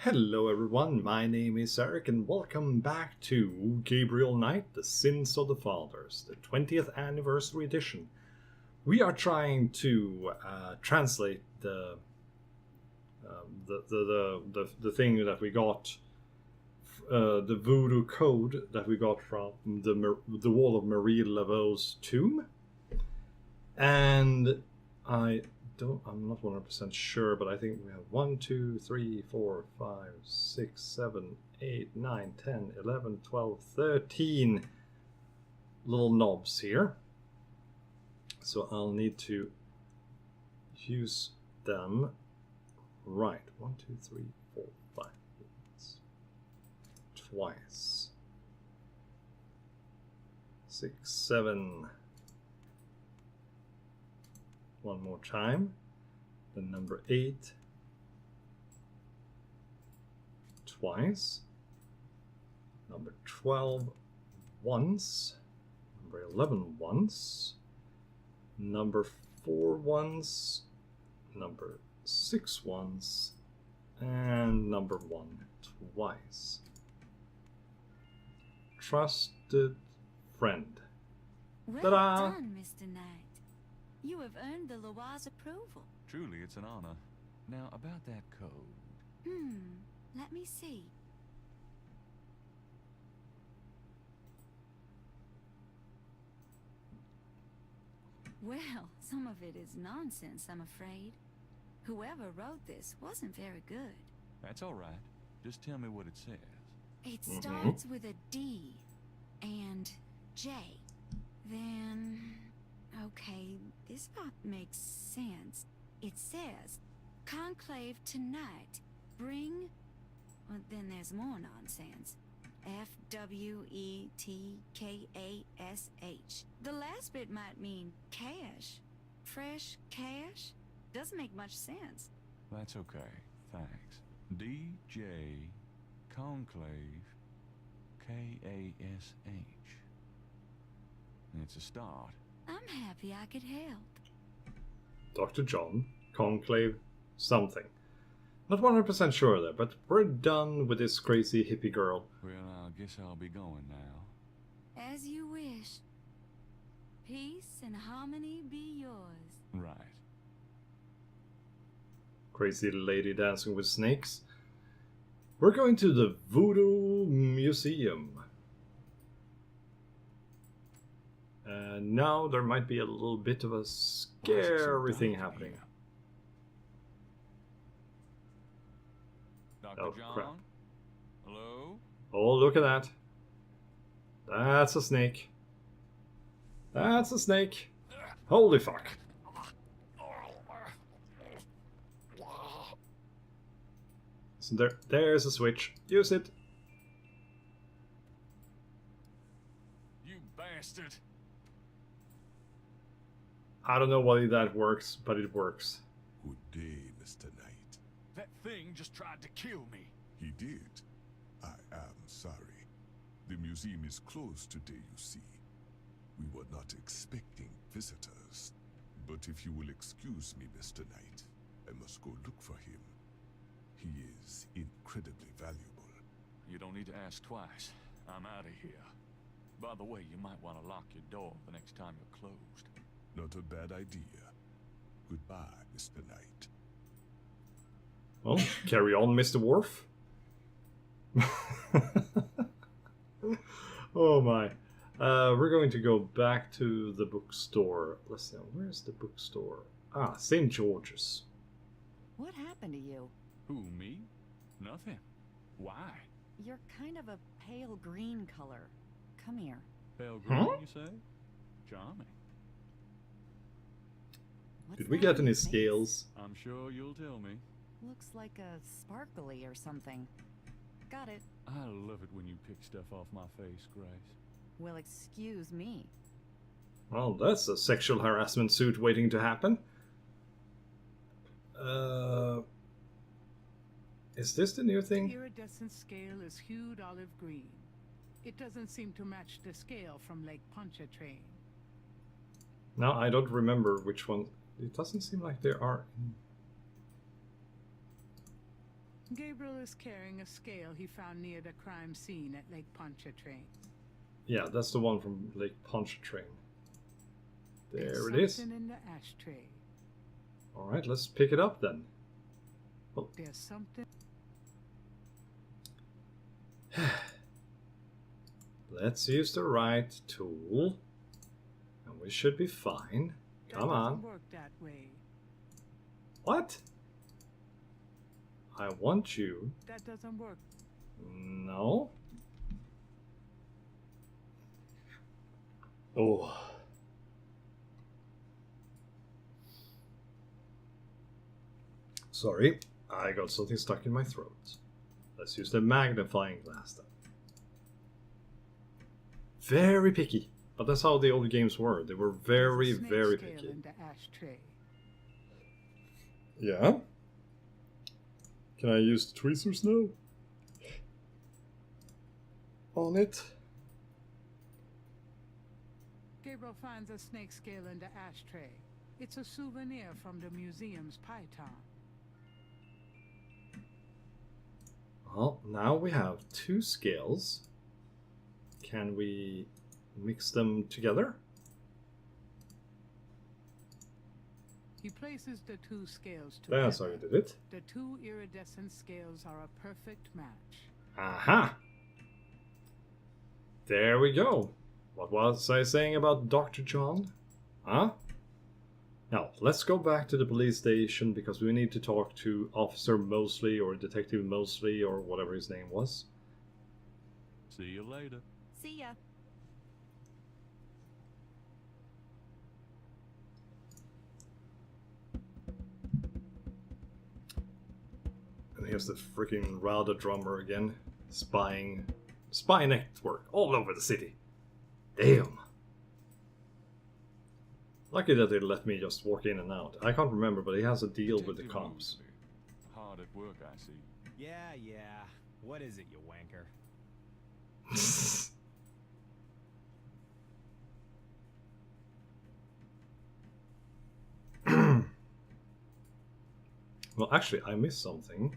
Hello everyone, my name is Eric and welcome back to Gabriel Knight, The Sins of the Fathers, the 20th anniversary edition. We are trying to translate the thing that we got, the voodoo code that we got from the wall of Marie Laveau's tomb. And I'm not 100% sure, but I think we have 1, 2, 3, 4, 5, 6, 7, 8, 9, 10, 11, 12, 13 little knobs here. So I'll need to use them. Right, 1, 2, 3, 4, 5. Once. Twice. 6, 7. One more time. Then number 8 twice. Number 12 once. Number 11 once. Number 4 once. Number 6 once. And number 1 twice. Trusted friend. Well Ta-da! done, Mr. Knight. You have earned the Loire's approval. Truly, it's an honor. Now, about that code. Let me see. Well, some of it is nonsense, I'm afraid. Whoever wrote this wasn't very good. That's all right. Just tell me what it says. It starts with a D and J. Then... okay, this part makes sense. It says, conclave tonight, bring... well, then there's more nonsense. F-W-E-T-K-A-S-H. The last bit might mean cash. Fresh cash? Doesn't make much sense. That's okay. Thanks. D.J. Conclave K-A-S-H. It's a start. I'm happy I could help. Dr. John, Conclave, something. Not 100% sure there, but we're done with this crazy hippie girl. Well, I guess I'll be going now. As you wish. Peace and harmony be yours. Right. Crazy lady dancing with snakes. We're going to the Voodoo Museum. And now there might be a little bit of a scary thing happening. Dr. Oh, John? crap. Hello? Oh, look at that. That's a snake. That's a snake. Holy fuck. So there's a switch. Use it. You bastard! I don't know why that works, but it works. Good day, Mr. Knight. That thing just tried to kill me. He did. I am sorry. The museum is closed today, you see. We were not expecting visitors. But if you will excuse me, Mr. Knight, I must go look for him. He is incredibly valuable. You don't need to ask twice. I'm out of here. By the way, you might want to lock your door the next time you're closed. Not a bad idea. Goodbye, Mr. Knight. Well, carry on, Mr. Worf. Oh my. We're going to go back to the bookstore. Let's see, where's the bookstore? Ah, St. George's. What happened to you? Who, me? Nothing. Why? You're kind of a pale green color. Come here. Pale green, you say? Charming. What's Did we that get on any your face? scales? I'm sure you'll tell me. Looks like a sparkly or something. Got it. I love it when you pick stuff off my face, Grace. Well, excuse me. Well, that's a sexual harassment suit waiting to happen. Is this the new The thing? iridescent scale is hued olive green. It doesn't seem to match the scale from Lake Pontchartrain. No, I don't remember which one. It doesn't seem like there are. Gabriel is carrying a scale he found near the crime scene at Lake Pontchartrain. Yeah, that's the one from Lake Pontchartrain. There There's it is. something in the ashtray. Alright, let's pick it up then. There's something. Let's use the right tool. And we should be fine. Come That on. doesn't work that way. What? I want you. That doesn't work. No. Oh. Sorry, I got something stuck in my throat. Let's use the magnifying glass then. Very picky. But that's how the old games were. They were very, There's a snake very scale picky. in the ashtray. Yeah? Can I use the tweezers now? On it? Gabriel finds a snake scale in the ashtray. It's a souvenir from the museum's python. Well, now we have two scales. Can we mix them together? He places the two scales together. That's how you did it. The two iridescent scales are a perfect match. Aha! There we go. What was I saying about Dr. John? Huh? Now, let's go back to the police station because we need to talk to Officer Mosley or Detective Mosley or whatever his name was. See you later. See ya. And here's the freaking Rada drummer again. Spy network all over the city. Damn. Lucky that they let me just walk in and out. I can't remember, but he has a deal with the Detective cops. Mosley. Hard at work, I see. Yeah. What is it, you wanker? Well, actually, I missed something.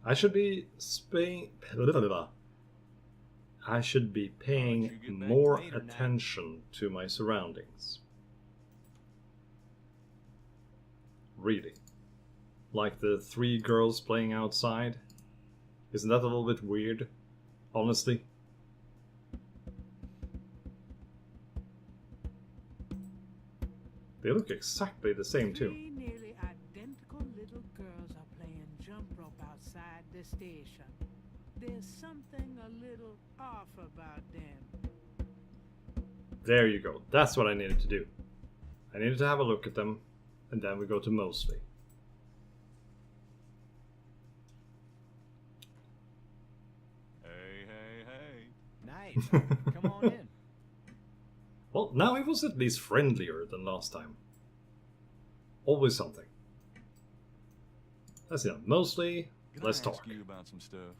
I should be I should be paying you get back more later, Nat. attention to my surroundings. Really. Like the three girls playing outside. Isn't that a little bit weird? Honestly. They look exactly the same too. Three nearly identical little girls are playing jump rope outside the station. There's something a little off about them. There you go. That's what I needed to do. I needed to have a look at them, and then we go to Mosley. Hey. Nice. Come on in. Well, now he was at least friendlier than last time. Always something. Let's see. Mosley, Can let's I talk. ask you about some stuff?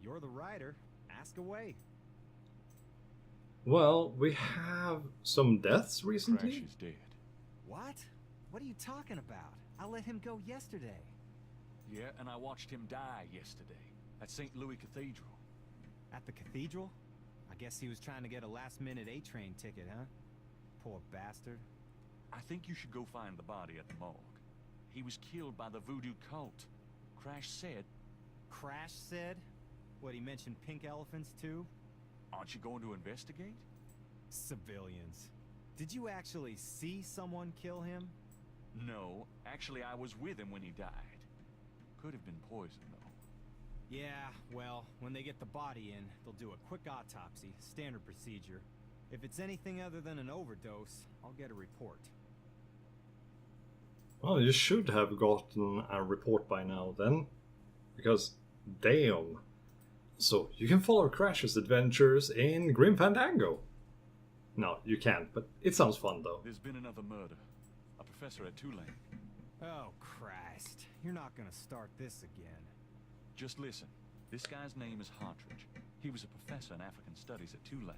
You're the writer. Ask away. Well, we have some deaths recently. Crash is dead. What? What are you talking about? I let him go yesterday. Yeah, and I watched him die yesterday at St. Louis Cathedral. At the cathedral? I guess he was trying to get a last-minute A-train ticket, huh? Poor bastard. I think you should go find the body at the morgue. He was killed by the voodoo cult. Crash said, Crash said? What, he mentioned pink elephants too? aren't you going to investigate? Civilians. Did you actually see someone kill him? No, actually I was with him when he died. Could have been poison, though. Yeah, well, when they get the body in, they'll do a quick autopsy, standard procedure. If it's anything other than an overdose, I'll get a report. Well, you should have gotten a report by now then. Because, damn. So, you can follow Crash's adventures in Grim Fandango. No, you can't, but it sounds fun though. There's been another murder. A professor at Tulane. Oh, Christ. You're not gonna start this again. Just listen. This guy's name is Hartridge. He was a professor in African Studies at Tulane.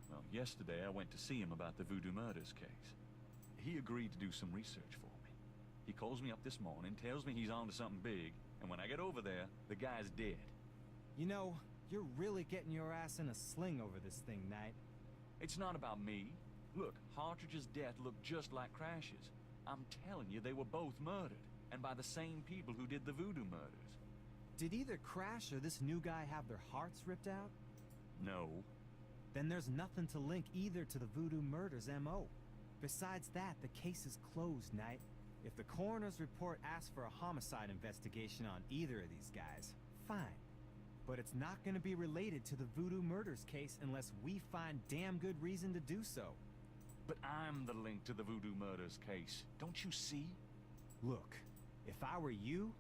Well, yesterday I went to see him about the voodoo murders case. He agreed to do some research for me. He calls me up this morning, tells me he's onto something big, And when I get over there, the guy's dead. You know, you're really getting your ass in a sling over this thing, Knight. It's not about me. Look, Hartridge's death looked just like Crash's. I'm telling you, they were both murdered. And by the same people who did the voodoo murders. Did either Crash or this new guy have their hearts ripped out? No. Then there's nothing to link either to the voodoo murders M.O. Besides that, the case is closed, Knight. If the coroner's report asks for a homicide investigation on either of these guys, fine. But it's not going to be related to the voodoo murders case unless we find damn good reason to do so. But I'm the link to the voodoo murders case. Don't you see? Look, if I were you,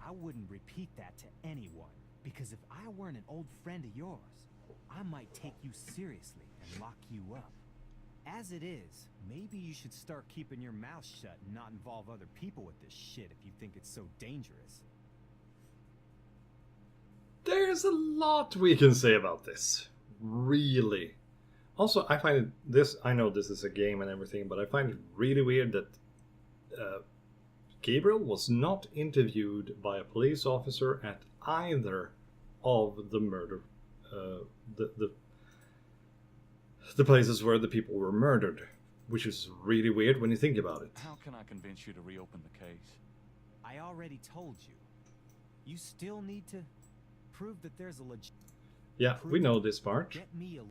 I wouldn't repeat that to anyone. Because if I weren't an old friend of yours, I might take you seriously and lock you up. As it is, maybe you should start keeping your mouth shut and not involve other people with this shit if you think it's so dangerous. There's a lot we can say about this. Really. Also, I find this, I know this is a game and everything, but I find it really weird that Gabriel was not interviewed by a police officer at either of the murder, the places where the people were murdered, which is really weird when you think about it. How can I convince you to reopen the case? I already told you. You still need to prove that there's a Yeah, we know this part. Get me a...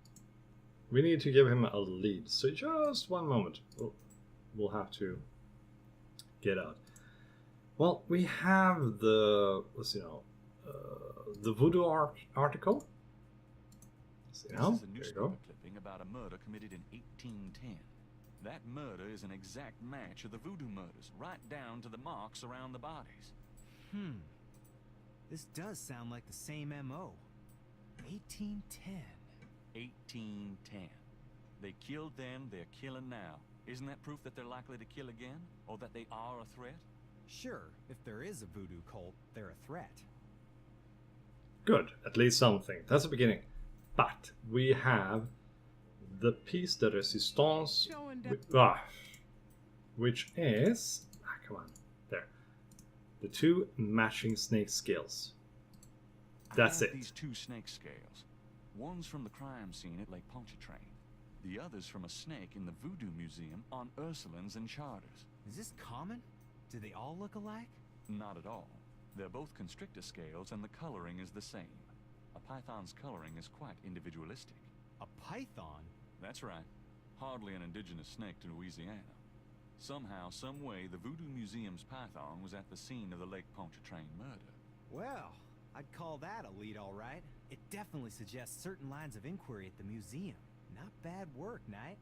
We need to give him a lead. So just one moment. We'll have to get out. Well, we have the, let's see now, the voodoo article. Let's see now. This is a There you newspaper go. clipping about a murder committed in 1810. That murder is an exact match of the voodoo murders, right down to the marks around the bodies. This does sound like the same M.O. 1810. 1810. They killed then, they're killing now. Isn't that proof that they're likely to kill again? Or that they are a threat? Sure, if there is a voodoo cult, they're a threat. Good, at least something. That's the beginning. But we have the piece de resistance, Showing that which is, come on, there. The two matching snake scales. That's I have it. These two snake scales. One's from the crime scene at Lake Pontchartrain. The other's from a snake in the Voodoo Museum on Ursulines and Charters. Is this common? Do they all look alike? Not at all. They're both constrictor scales and the coloring is the same. A python's coloring is quite individualistic. A python? That's right. Hardly an indigenous snake to Louisiana. Somehow, some way, the Voodoo Museum's python was at the scene of the Lake Pontchartrain murder. Well, I'd call that a lead, all right. It definitely suggests certain lines of inquiry at the museum. Not bad work, Knight.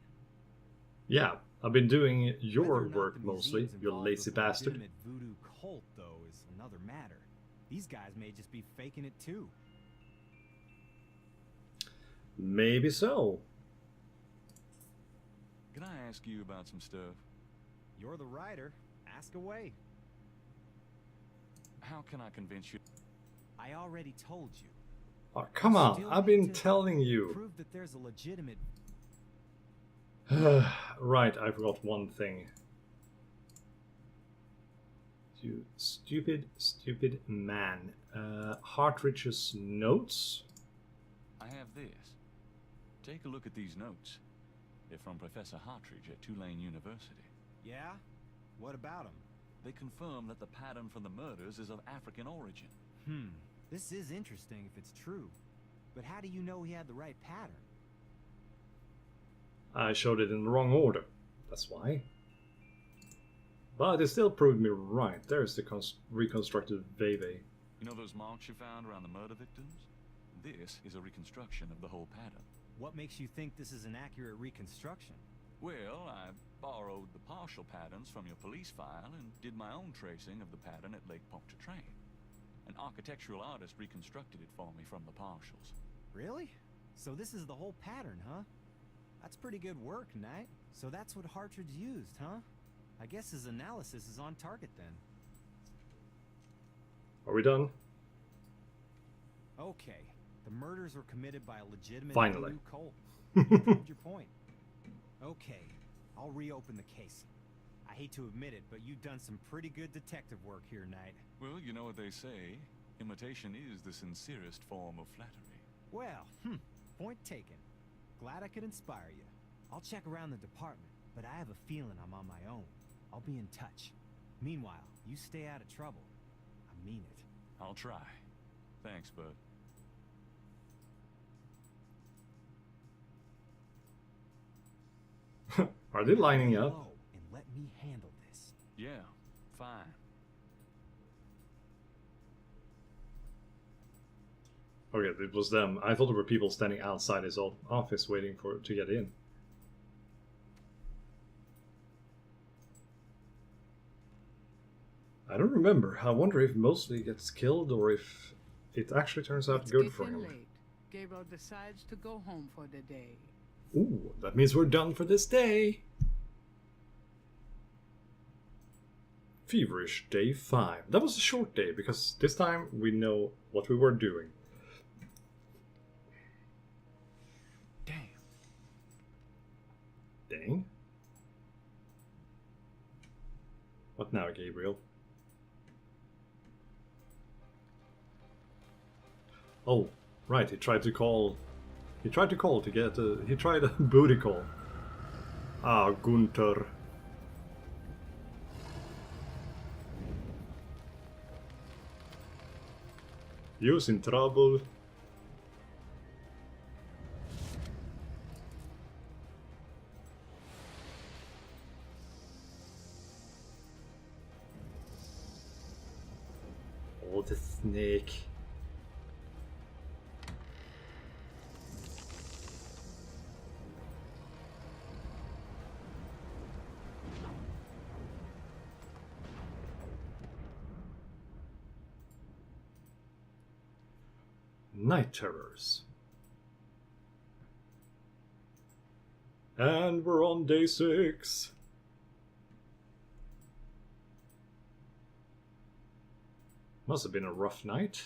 Yeah, I've been doing Whether your or not work the mostly, museum's you involved lazy with a bastard. legitimate voodoo cult, though, is another matter. These guys may just be faking it too. Maybe so. Can I ask you about some stuff? You're the writer. Ask away. How can I convince you? I already told you. Oh, come on, Still I've need been to telling you. Prove that there's a legitimate... Right, I forgot one thing. You stupid man. Hartridge's notes? I have this. Take a look at these notes. They're from Professor Hartridge at Tulane University. Yeah? What about them? They confirm that the pattern for the murders is of African origin. This is interesting if it's true. But how do you know he had the right pattern? I showed it in the wrong order. That's why. But it still proved me right. There's the reconstructed Veve. You know those marks you found around the murder victims? This is a reconstruction of the whole pattern. What makes you think this is an accurate reconstruction? Well, I borrowed the partial patterns from your police file and did my own tracing of the pattern at Lake Pontchartrain. An architectural artist reconstructed it for me from the partials. Really? So this is the whole pattern, huh? That's pretty good work, Knight. So that's what Hartridge used, huh? I guess his analysis is on target then. Are we done? Okay. The murders were committed by a legitimate Finally. voodoo cult. You proved your point. Okay. I'll reopen the case. I hate to admit it, but you've done some pretty good detective work here, Knight. Well, you know what they say. Imitation is the sincerest form of flattery. Well, point taken. Glad I could inspire you. I'll check around the department, but I have a feeling I'm on my own. I'll be in touch. Meanwhile, you stay out of trouble. I mean it. I'll try. Thanks, bud. Are they lining up? Hello, and let me handle this. Yeah, fine. Okay, it was them. I thought there were people standing outside his office waiting to get in. I don't remember. I wonder if mostly gets killed or if it actually turns out It's good for getting him. late. Gabriel decides to go home for the day. Ooh, that means we're done for this day. Feverish day 5. That was a short day because this time we know what we were doing. Dang. What now, Gabriel? Oh, right, he tried to call to get he tried a booty call. Ah, Gunther. You's in trouble. Oh, the snake. Night terrors. And we're on day 6. Must have been a rough night.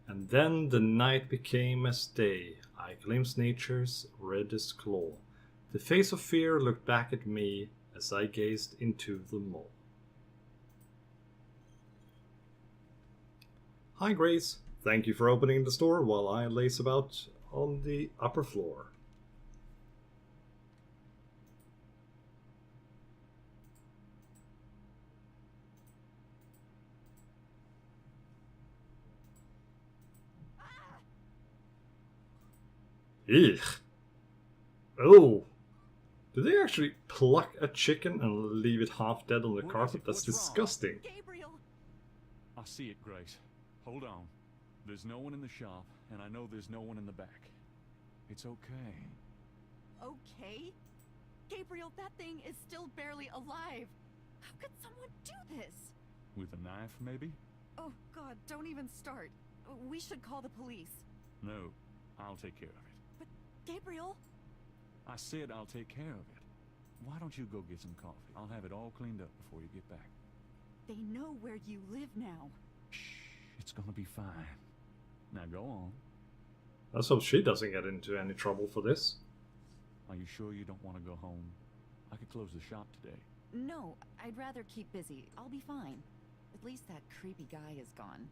And then the night became as day. I glimpsed nature's reddest claw. The face of fear looked back at me as I gazed into the mall. Hi Grace, thank you for opening the store while I lace about on the upper floor. Eek. Oh. Did they actually pluck a chicken and leave it half dead on the carpet? That's disgusting. Gabriel! I see it, Grace. Hold on. There's no one in the shop, and I know there's no one in the back. It's okay. Okay? Gabriel, that thing is still barely alive. How could someone do this? With a knife, maybe? Oh, God, don't even start. We should call the police. No, I'll take care of it. But, Gabriel... I said I'll take care of it. Why don't you go get some coffee? I'll have it all cleaned up before you get back. They know where you live now. Shh, it's gonna be fine. Now go on. Let's hope she doesn't get into any trouble for this. Are you sure you don't want to go home? I could close the shop today. No, I'd rather keep busy. I'll be fine. At least that creepy guy is gone.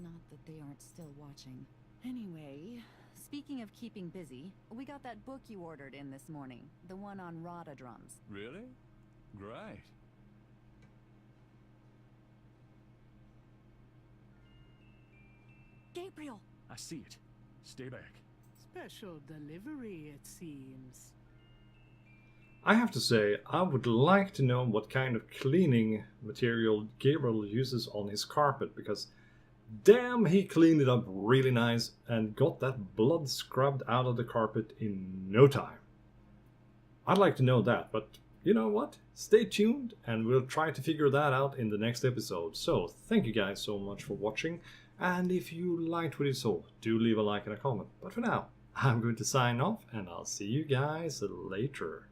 Not that they aren't still watching. Anyway, speaking of keeping busy, we got that book you ordered in this morning. The one on Rada drums. Really? Great. Gabriel! I see it. Stay back. Special delivery, it seems. I have to say, I would like to know what kind of cleaning material Gabriel uses on his carpet, because damn, he cleaned it up really nice and got that blood scrubbed out of the carpet in no time. I'd like to know that, but you know what? Stay tuned and we'll try to figure that out in the next episode. So, thank you guys so much for watching, and if you liked what you saw, do leave a like and a comment. But for now, I'm going to sign off and I'll see you guys later.